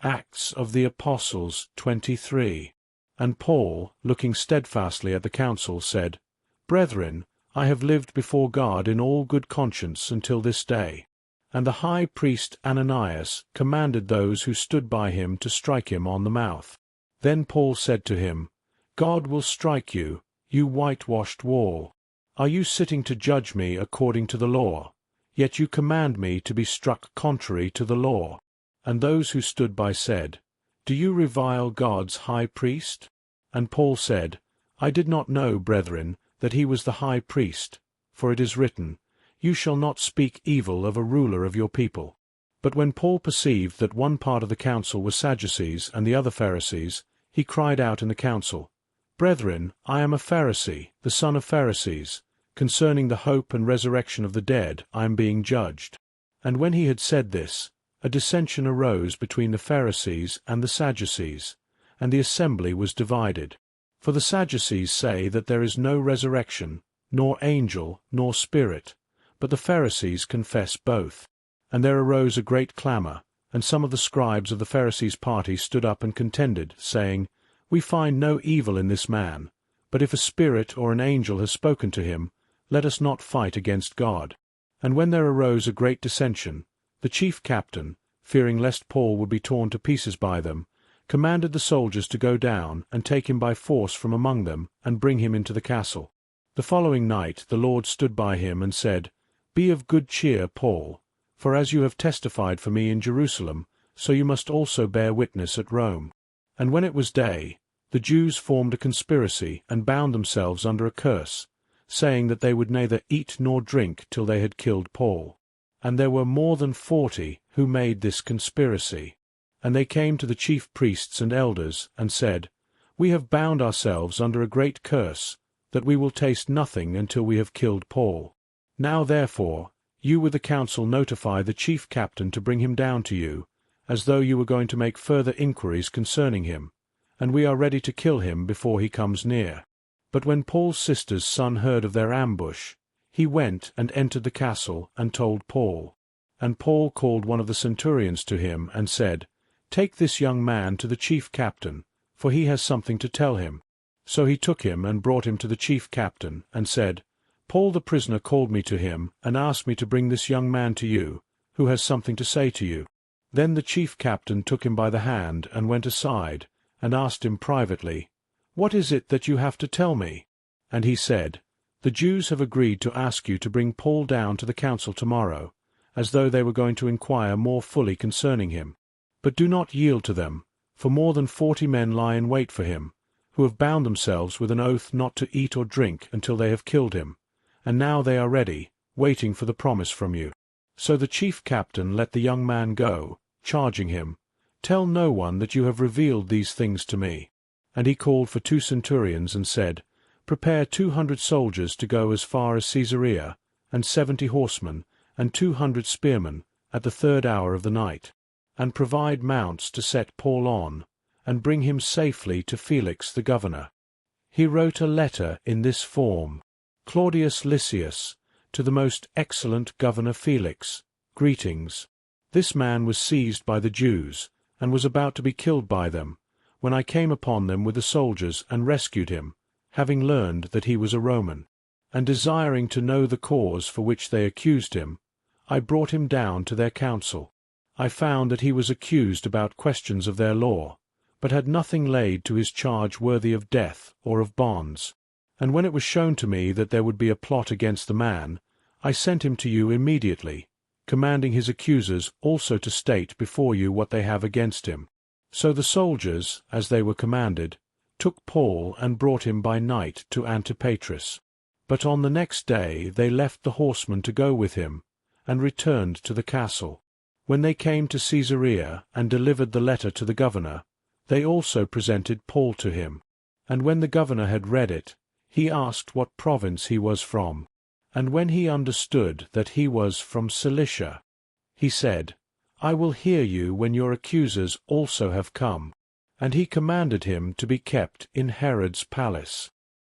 Acts of the Apostles 23. And Paul, looking steadfastly at the council, said, Brethren, I have lived before God in all good conscience until this day. And the high priest Ananias commanded those who stood by him to strike him on the mouth. Then Paul said to him, God will strike you, you whitewashed wall. Are you sitting to judge me according to the law? Yet you command me to be struck contrary to the law. And those who stood by said, Do you revile God's high priest? And Paul said, I did not know, brethren, that he was the high priest, for it is written, You shall not speak evil of a ruler of your people. But when Paul perceived that one part of the council was Sadducees and the other Pharisees, he cried out in the council, Brethren, I am a Pharisee, the son of Pharisees. Concerning the hope and resurrection of the dead I am being judged. And when he had said this, a dissension arose between the Pharisees and the Sadducees, and the assembly was divided. For the Sadducees say that there is no resurrection, nor angel, nor spirit, but the Pharisees confess both. And there arose a great clamour, and some of the scribes of the Pharisees' party stood up and contended, saying, We find no evil in this man, but if a spirit or an angel has spoken to him, let us not fight against God. And when there arose a great dissension, the chief captain, fearing lest Paul would be torn to pieces by them, commanded the soldiers to go down and take him by force from among them and bring him into the castle. The following night the Lord stood by him and said, Be of good cheer, Paul, for as you have testified for me in Jerusalem, so you must also bear witness at Rome. And when it was day, the Jews formed a conspiracy and bound themselves under a curse, saying that they would neither eat nor drink till they had killed Paul. And there were more than 40 who made this conspiracy. And they came to the chief priests and elders, and said, We have bound ourselves under a great curse, that we will taste nothing until we have killed Paul. Now therefore, you with the council notify the chief captain to bring him down to you, as though you were going to make further inquiries concerning him, and we are ready to kill him before he comes near. But when Paul's sister's son heard of their ambush, he went and entered the castle and told Paul. And Paul called one of the centurions to him and said, Take this young man to the chief captain, for he has something to tell him. So he took him and brought him to the chief captain, and said, Paul the prisoner called me to him and asked me to bring this young man to you, who has something to say to you. Then the chief captain took him by the hand and went aside, and asked him privately, What is it that you have to tell me? And he said, The Jews have agreed to ask you to bring Paul down to the council tomorrow, as though they were going to inquire more fully concerning him. But do not yield to them, for more than 40 men lie in wait for him, who have bound themselves with an oath not to eat or drink until they have killed him, and now they are ready, waiting for the promise from you. So the chief captain let the young man go, charging him, Tell no one that you have revealed these things to me. And he called for 2 centurions and said, Prepare 200 soldiers to go as far as Caesarea, and 70 horsemen, and 200 spearmen, at the 3rd hour of the night, and provide mounts to set Paul on, and bring him safely to Felix the governor. He wrote a letter in this form, Claudius Lysias, to the most excellent governor Felix, greetings. This man was seized by the Jews, and was about to be killed by them, when I came upon them with the soldiers and rescued him, having learned that he was a Roman. And desiring to know the cause for which they accused him, I brought him down to their council. I found that he was accused about questions of their law, but had nothing laid to his charge worthy of death or of bonds. And when it was shown to me that there would be a plot against the man, I sent him to you immediately, commanding his accusers also to state before you what they have against him. So the soldiers, as they were commanded, took Paul and brought him by night to Antipatris. But on the next day they left the horsemen to go with him, and returned to the castle. When they came to Caesarea and delivered the letter to the governor, they also presented Paul to him. And when the governor had read it, he asked what province he was from. And when he understood that he was from Cilicia, he said, I will hear you when your accusers also have come. And he commanded him to be kept in Herod's palace.